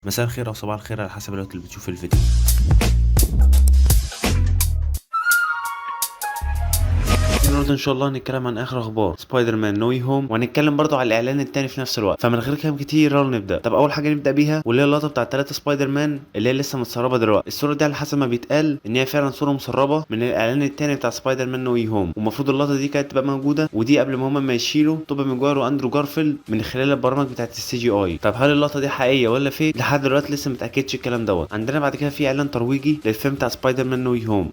مساء الخير او صباح الخير على حسب الوقت اللي بتشوف الفيديو. النهارده ان شاء الله هنتكلم عن اخر اخبار سبايدر مان نو هوم، وهنتكلم برضو على الاعلان التاني في نفس الوقت. فمن غير كلام كتير يلا نبدا. طب اول حاجه نبدا بيها واللي هي اللقطه بتاعت 3 سبايدر مان اللي هي لسه متسربه دلوقتي. الصوره دي على حسب ما بيتقال ان هي فعلا صوره مسربه من الاعلان التاني بتاع سبايدر مان نو هوم، والمفروض اللقطه دي كانت تبقى موجوده، ودي قبل ما هما ما يشيلوا توبي ماجواير واندرو جارفيلد من خلال البرامج بتاعت السي جي اي. طب هل اللقطه دي حقيقيه ولا فيك؟ لحد دلوقتي لسه متاكدش الكلام دوت. عندنا بعد كده في اعلان ترويجي للفيلم بتاع سبايدر مان نو هوم.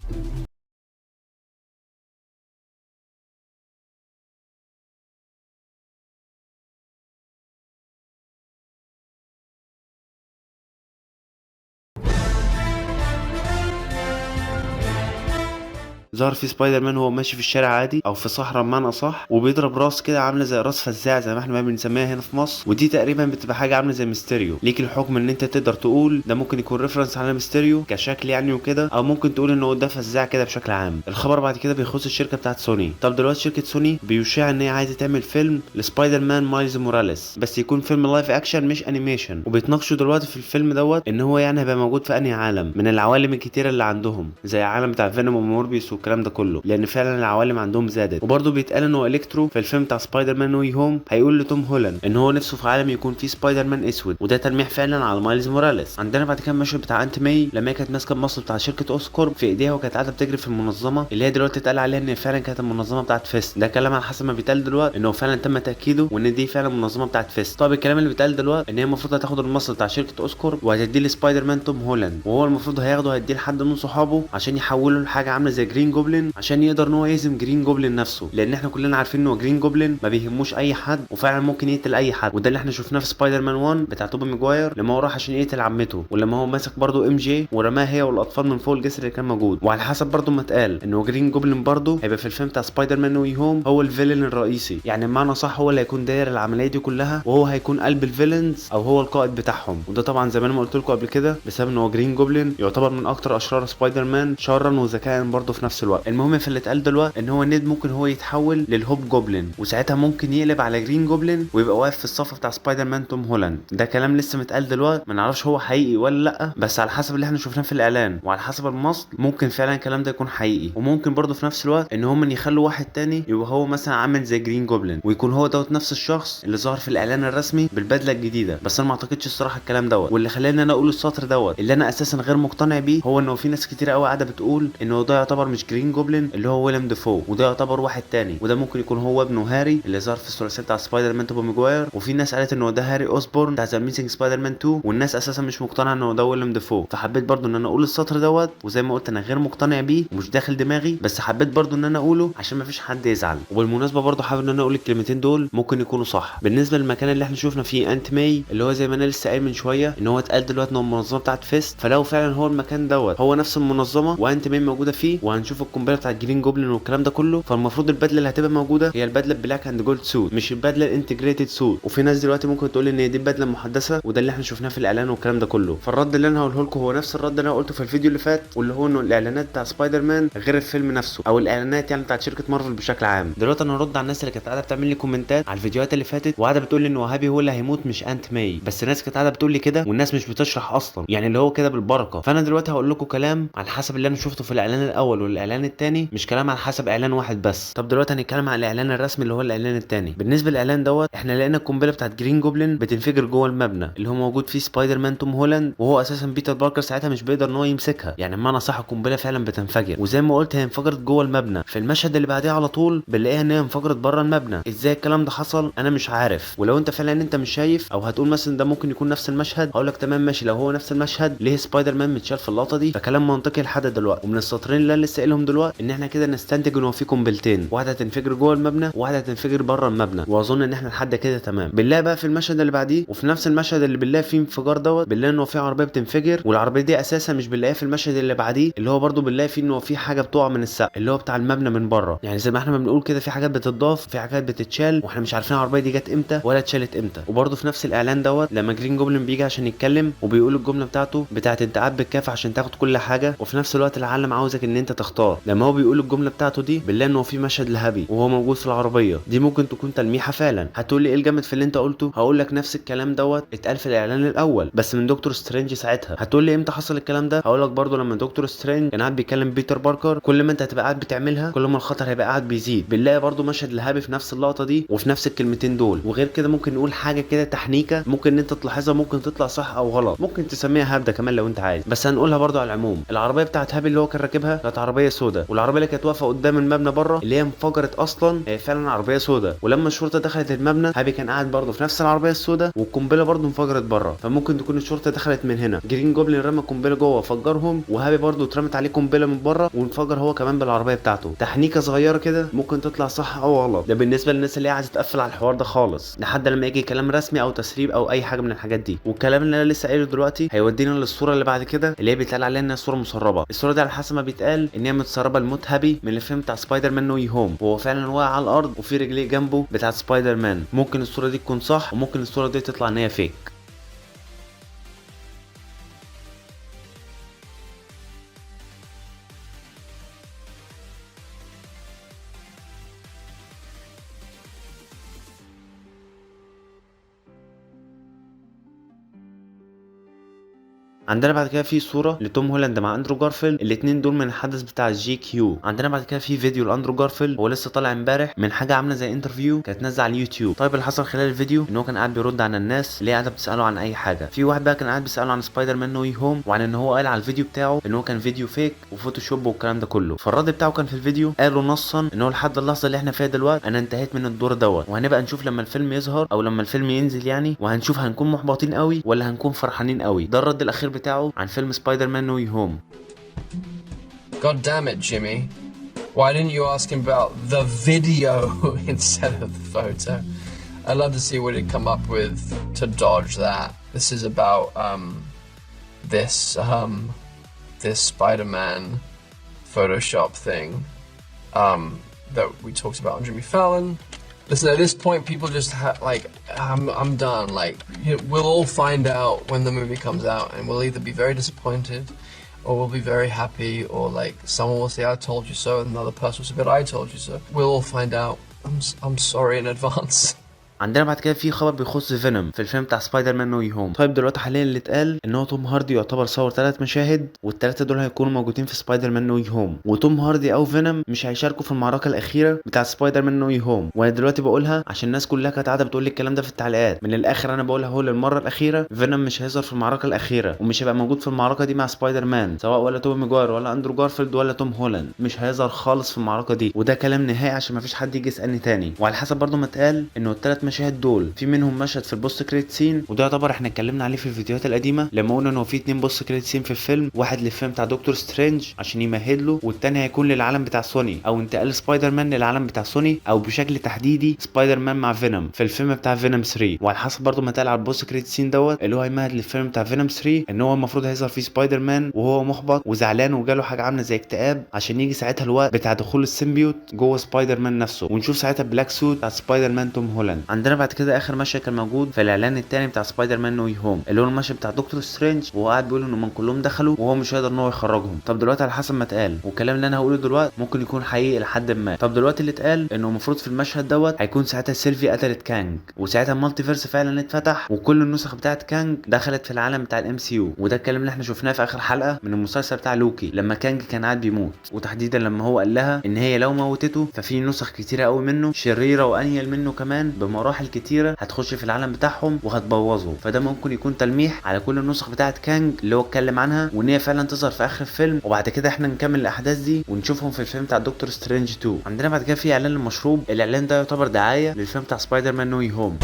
ظهر في سبايدر مان وهو ماشي في الشارع عادي او في صحراء بمعنى اصح، وبيضرب راس كده عامله زي راس فزاع زي ما احنا بنسميها هنا في مصر، ودي تقريبا بتبقى حاجه عامله زي ميستيريو. ليك الحكم ان انت تقدر تقول ده ممكن يكون ريفرنس على ميستيريو كشكل يعني وكده، او ممكن تقول ان هو ده فزاع كده بشكل عام. الخبر بعد كده بيخص الشركه بتاعت سوني. طب دلوقتي شركه سوني بيشاع ان هي عايزه تعمل فيلم لسبايدر مان مايلز موراليس، بس يكون فيلم لايف اكشن مش انيميشن، وبيتناقشوا دلوقتي في الفيلم دوت ان هو يعني هيبقى موجود في انهي عالم من العوالم الكتيره اللي عندهم، زي عالم بتاع فينوم وموربيوس والكلام ده كله، لان فعلا العوالم عندهم زادت. وبرضه بيتقال ان هو الكترو في الفيلم بتاع سبايدر مان نو هوم هيقول لتوم هولاند ان هو نفسه في عالم يكون فيه سبايدر مان اسود، وده تلميح فعلا على مايلز موراليس. عندنا بعد كده المشهد بتاع انت ماي لما هي كانت ماسكه المصل بتاع شركه اوسكور في ايديها، وكانت قاعده بتجري في المنظمه اللي هي دلوقتي اتقال عليها ان فعلا كانت المنظمه بتاعت فيست. ده كلام على حسب ما بيتقال دلوقتي انه فعلا تم تاكيده وان دي فعلا المنظمه بتاعت فيست. طب الكلام اللي بيتقال دلوقتي ان هي المفروض هتاخد المصل بتاع شركه اوسكور وهتديه لسبايدر مان توم هولاند، وهو المفروض هياخده هيديه لحد من صحابه عشان يحوله لحاجه عامله زي جرين جوبلin عشان يقدر ان هو يهزم جرين جوبلin نفسه، لان احنا كلنا عارفين ان هو جرين جوبلin ما بيهموش اي حد وفعلا ممكن يقتل اي حد. وده اللي احنا شفناه في سبايدر مان 1 بتاع توبي ماجواير لما هو راح عشان يقتل عمته، ولما هو ماسك برضه ام جي ورماها هي والاطفال من فوق الجسر اللي كان موجود. وعلى حسب برضه ما اتقال ان هو جرين جوبلin برضه هيبقى في الفيلم بتاع سبايدر مان نو هوم هو الفيلن الرئيسي، يعني بمعنى صح هو اللي هيكون داير العمليه دي كلها، وهو هيكون قلب الفيلنز او هو القائد بتاعهم. وده طبعا زي ما انا ما قلت لكم قبل كده بسبب ان هو جرين جوبلin يعتبر من اكتر اشرار سبايدر مان شرا وذكاء برضه في نفس الوقت. المهم في اللي اتقال دلوقتي ان هو نيد ممكن هو يتحول للهوب جوبلin، وساعتها ممكن يقلب على جرين جوبلin ويبقى واقف في الصف بتاع سبايدر مان توم هولاند. ده كلام لسه متقال دلوقتي ما نعرفش هو حقيقي ولا لا، بس على حسب اللي احنا شفناه في الاعلان وعلى حسب المصل ممكن فعلا الكلام ده يكون حقيقي. وممكن برضه في نفس الوقت ان هم يخلوا واحد تاني يبقى هو مثلا عامل زي جرين جوبلin ويكون هو دوت نفس الشخص اللي ظهر في الاعلان الرسمي بالبدله الجديده، بس انا ما اعتقدش الصراحه الكلام دوت. واللي خلاني انا اقول السطر دوت اللي انا اساسا غير مقتنع بيه هو انه في ناس كتير قوي قاعده بتقول انه ده يعتبر مش جرين جوبلin اللي هو ويليام ديفو، وده يعتبر واحد تاني، وده ممكن يكون هو ابنه هاري اللي ظهر في الثلاثيه بتاع سبايدر مان توبي ماجواير. وفي ناس قالت انه ده هاري اوسبورن بتاع ذا اميزنج سبايدر مان 2، والناس اساسا مش مقتنعه انه ده ويليام ديفو. فحبيت برضو ان انا اقول السطر دوت، وزي ما قلت انا غير مقتنع بيه ومش داخل دماغي، بس حبيت برضو ان انا اقوله عشان ما فيش حد يزعل. وبالمناسبه برضو حابب ان انا اقول الكلمتين دول ممكن يكونوا صح. بالنسبه للمكان اللي احنا شفنا فيه انت ماي اللي هو زي ما انا لسه قايل من شويه ان هو اتقال دلوقتي ان هو المنظمه بتاعت فيست، فلو فعلا هو المكان دوت هو نفس المنظمه وانت ماي موجوده فيه وهنشوف القنبله بتاعت جرين جوبلin والكلام ده كله، فالمفروض البدله اللي هتبقى موجوده هي البدله بلاك اند جولد سوت مش البدله الانتجريتد سوت. وفي ناس دلوقتي ممكن تقول ان دي البدله المحدثه وده اللي احنا شفناه في الاعلان والكلام ده كله. فالرد اللي انا هقوله لكم هو نفس الرد اللي انا قلته في الفيديو اللي فات، واللي هو انه الاعلانات بتاع سبايدر مان غير الفيلم نفسه او الاعلانات يعني بتاعت شركه مارفل بشكل عام. دلوقتي انا هرد على الناس اللي كانت قاعده بتعمل لي كومنتات على الفيديوهات اللي فاتت وقاعده بتقول لي ان وهابي هو اللي هيموت مش انت ماي، بس الناس كانت قاعده بتقول لي كده والناس مش بتشرح اصلا، يعني اللي هو كده بالبركه. فانا دلوقتي هقول لكم كلام على حسب اللي انا شفته في الاعلان الاول والاعلان الثاني، مش كلام على حسب اعلان واحد بس. طب دلوقتي هنتكلم على الاعلان الرسمي اللي هو الاعلان الثاني. بالنسبه للاعلان دوت احنا لقينا القنبله بتاعت جرين جوبلin بتنفجر جوه المبنى اللي هو موجود فيه سبايدر مان توم هولاند، وهو اساسا بيتر باركر ساعتها مش بيقدر ان هو يمسكها، يعني بمعنى صح القنبله فعلا بتنفجر. وزي ما قلت هي انفجرت جوه المبنى. في المشهد اللي بعديه على طول بنلاقيها ان هي انفجرت بره المبنى. ازاي الكلام ده حصل انا مش عارف، ولو انت فعلا انت مش شايف او هتقول مثلا ده ممكن يكون نفس المشهد هقول لك تمام ماشي، لو هو نفس المشهد ليه سبايدر مان متشال في اللقطه دي؟ فكلام منطقي لحد دلوقتي. ومن السطرين اللي انا لسه قايلهم دلوقتي ان احنا كده نستنتج ان هو في قنبلتين، واحده هتنفجر جوه المبنى وواحده هتنفجر بره المبنى، واظن ان احنا لحد كده تمام. بالله بقى في المشهد اللي بعديه وفي نفس المشهد اللي بالله فيه انفجار دوت بالله ان هو في عربيه بتنفجر، والعربيه دي اساسا مش بنلاقيها في المشهد اللي بعديه اللي هو برده بالله فيه ان هو في حاجه بتقع من السقف اللي هو بتاع المبنى من بره. يعني زي ما احنا بنقول كده في حاجات بتتضاف في حاجات بتتشال واحنا مش عارفين العربيه دي جت امتى ولا اتشالت امتى. وبرده في نفس الاعلان دوت لما جرين جوبلin بيجي عشان يتكلم وبيقول الجمله بتاعته بتاعت انت قاعد بالكاف عشان تاخد كل حاجه، وفي نفس الوقت العالم عاوزك ان انت تختار. الحوار. لما هو بيقول الجمله بتاعته دي بنلاقي ان هو في مشهد لهابي وهو موجود في العربيه دي، ممكن تكون تلميحه فعلا. هتقول لي ايه الجامد في اللي انت قلته؟ هقول لك نفس الكلام دوت اتقال في الاعلان الاول بس من دكتور سترينج ساعتها. هتقول لي امتى حصل الكلام ده؟ هقول لك برضه لما دكتور سترينج كان قاعد بيكلم بيتر باركر، كل ما انت هتبقى قاعد بتعملها كل ما الخطر هيبقى قاعد بيزيد. بنلاقي برضه مشهد لهابي في نفس اللقطه دي وفي نفس الكلمتين دول. وغير كده ممكن نقول حاجه كده تحنيكه ممكن ان انت تلاحظها، ممكن تطلع صح او غلط، ممكن تسميها هبده كمان لو انت عايز، بس هنقولها برضه على العموم. العربيه بتاعت هابي اللي هو كان راكبها كانت عربيه سودا، والعربيه اللي كانت واقفه قدام المبنى بره اللي هي انفجرت اصلا هي فعلا عربيه سودا. ولما الشرطه دخلت المبنى هابي كان قاعد برضه في نفس العربيه السودا والقنبله برضه انفجرت بره، فممكن تكون الشرطه دخلت من هنا، جرين جوبلين رمى قنبله جوه فجرهم، وهابي برضه اترمت عليه قنبله من بره وانفجر هو كمان بالعربيه بتاعته. تحنيكه صغيره كده ممكن تطلع صح او غلط، ده بالنسبه للناس اللي هي عايزه تقفل على الحوار ده خالص لحد لما يجي كلام رسمي او تسريب او اي حاجه من الحاجات دي. والكلام اللي انا لسه قايله دلوقتي هيودينا للصوره اللي بعد كده اللي هي بيتقال عليها انها صوره مسربه. الصوره دي على حسب ما بيتقال ان هي متسربه لموت هابي من الفيلم بتاع سبايدر مان نو هوم، وهو فعلا واقع على الارض وفي رجليه جنبه بتاعت سبايدر مان. ممكن الصوره دي تكون صح وممكن الصوره دي تطلع ان هي فيك. عندنا بعد كده في صوره لتوم هولاند مع اندرو جارفيلد، الاثنين دول من الحدث بتاع الجي كيو. عندنا بعد كده في فيديو لاندرو جارفيلد هو لسه طالع امبارح من حاجه عامله زي انترفيو كانت نازله على اليوتيوب. طيب اللي حصل خلال الفيديو ان هو كان قاعد بيرد على الناس اللي قاعده بتساله عن اي حاجه. في واحد بقى كان قاعد بيساله عن سبايدر مان نو هوم وعن ان هو قال على الفيديو بتاعه ان هو كان فيديو فيك وفوتوشوب والكلام ده كله. فالرد بتاعه كان في الفيديو قالوا نصا ان هو لحد اللحظه اللي احنا فيها دلوقتي انا انتهيت من الدور دوت، وهنبقى نشوف لما الفيلم يظهر او لما الفيلم ينزل يعني، وهنشوف هنكون محبطين قوي ولا هنكون فرحانين قوي. ده الرد الاخير بتاعه عن فيلم سبايدر مان نو هوم. God damn it, Jimmy. Why didn't you ask him about the video instead of the photo? I'd love to see what he'd come up with to dodge that. This is about this Spider-Man Photoshop thing that we talked about on Jimmy Fallon. Listen, at this point, people just I'm done. Like, we'll all find out when the movie comes out, and we'll either be very disappointed, or we'll be very happy, or like someone will say I told you so, and another person will say but I told you so. We'll all find out. I'm sorry in advance. عندنا بعد كده في خبر بيخص فينوم في الفيلم بتاع سبايدر مان نو هوم. طيب دلوقتي حاليا اللي اتقال ان هو توم هاردي يعتبر صور 3 مشاهد والثلاثه دول هيكونوا موجودين في سبايدر مان نو هوم، وتوم هاردي او فينوم مش هيشاركوا في المعركه الاخيره بتاع سبايدر مان نو هوم. وانا دلوقتي بقولها عشان الناس كلها كانت قاعده بتقول لي الكلام ده في التعليقات. من الاخر انا بقولها اهو للمره الاخيره، فينوم مش هيظهر في المعركه الاخيره ومش هيبقى موجود في المعركه دي مع سبايدر مان، سواء ولا توم ماجواير ولا اندرو جارفيلد ولا توم هولاند، مش هيظهر خالص في المعركه دي. وده كلام نهائي عشان مفيش حد يجي يسالني تاني. وعلى حسب برضو ما اتقال انه الثلاث مشاهد دول في منهم مشهد في البوست كريدت سين، وده يعتبر احنا اتكلمنا عليه في الفيديوهات القديمه لما قلنا انه في 2 بوست كريدت سين في الفيلم، واحد للفيلم بتاع دكتور سترينج عشان يمهد له، والتاني هيكون للعالم بتاع سوني او انتقال سبايدر مان للعالم بتاع سوني، او بشكل تحديدي سبايدر مان مع فينوم في الفيلم بتاع فينوم 3. وعلى حسب برضو ما اتقال على البوست كريدت سين دوت اللي هو هيمهد للفيلم بتاع فينوم 3 ان هو المفروض هيظهر فيه سبايدر مان وهو محبط وزعلان وجاله حاجه عامله زي اكتئاب عشان يجي ساعتها الوقت بتاع دخول السيمبيوت جوه سبايدر مان نفسه، ونشوف ساعتها بلاك سوت بتاع سبايدر مان توم هولاند. عندنا بعد كده اخر مشهد كان موجود في الاعلان الثاني بتاع سبايدر مان نو هوم اللي هو المشهد بتاع دكتور سترينج وهو قاعد بيقول انه من كلهم دخلوا وهو مش هيقدر ان هو يخرجهم. طب دلوقتي على حسب ما اتقال والكلام اللي انا هقوله دلوقتي ممكن يكون حقيقي لحد ما. طب دلوقتي اللي اتقال انه المفروض في المشهد دوت هيكون ساعتها سيلفي قتلت كانج، وساعتها المالتي فيرس فعلا اتفتح وكل النسخ بتاعت كانج دخلت في العالم بتاع الام سي يو. وده الكلام اللي احنا شفناه في اخر حلقه من المسلسل بتاع لوكي لما كانج كان قاعد بيموت، وتحديدا لما هو قال لها ان هي لو موتته ففي نسخ كتيره قوي منه شريره وانيل منه كمان بمراحل كتيره هتخش في العالم بتاعهم وهتبوظه. فده ممكن يكون تلميح على كل النسخ بتاعت كانج اللي هو اتكلم عنها، وان هي فعلا تظهر في اخر الفيلم، وبعد كده احنا نكمل الاحداث دي ونشوفهم في الفيلم بتاع دكتور سترينج 2. عندنا بعد كده في اعلان للمشروب، الاعلان ده يعتبر دعايه للفيلم بتاع سبايدر مان نو هوم.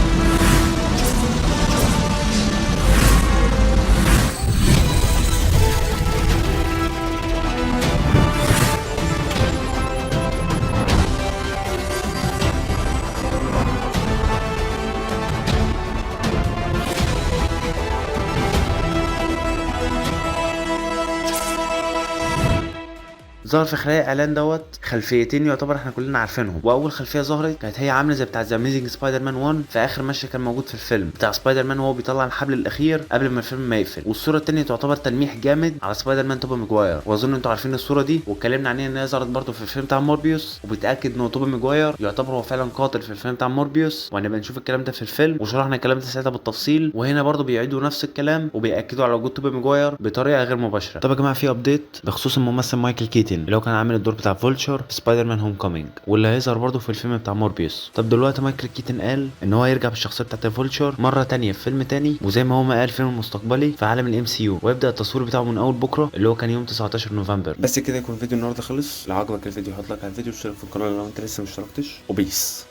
ظهر في خلال الاعلان دوت خلفيتين يعتبر احنا كلنا عارفينهم، واول خلفيه ظهرت كانت هي عامله زي بتاع ذا اميزنج سبايدر مان 1 في اخر مشهد كان موجود في الفيلم بتاع سبايدر مان وهو بيطلع الحبل الاخير قبل ما الفيلم ما يقفل. والصوره الثانيه تعتبر تلميح جامد على سبايدر مان توبي ماجواير، واظن انتوا عارفين الصوره دي واتكلمنا عنها ان هي ظهرت برده في الفيلم بتاع موربيوس، وبتاكد ان توبي ماجواير يعتبر هو فعلا قاتل في الفيلم بتاع موربيوس، وهنبقى نشوف الكلام ده في الفيلم وشرحنا الكلام ده ساعتها بالتفصيل. وهنا برده بيعيدوا نفس الكلام وبياكدوا على وجود توبي ماجواير بطريقه غير مباشره. طب يا جماعه في ابديت بخصوص الممثل مايكل كيتن اللي هو كان عامل الدور بتاع فولتشر في سبايدر مان هوم كومينج واللي هيظهر برده في الفيلم بتاع موربيوس. طب دلوقتي مايكل كيتن قال ان هو يرجع بالشخصيه بتاعت فولتشر مره تانية في فيلم تاني، وزي ما هو ما قال فيلم مستقبلي في عالم الام سي يو، ويبدا التصوير بتاعه من اول بكره اللي هو كان يوم 19 نوفمبر. بس كده يكون فيديو النهارده خلص. لو عجبك الفيديو حط لايك على الفيديو واشترك في القناه لو انت لسه مشتركتش، وبيس.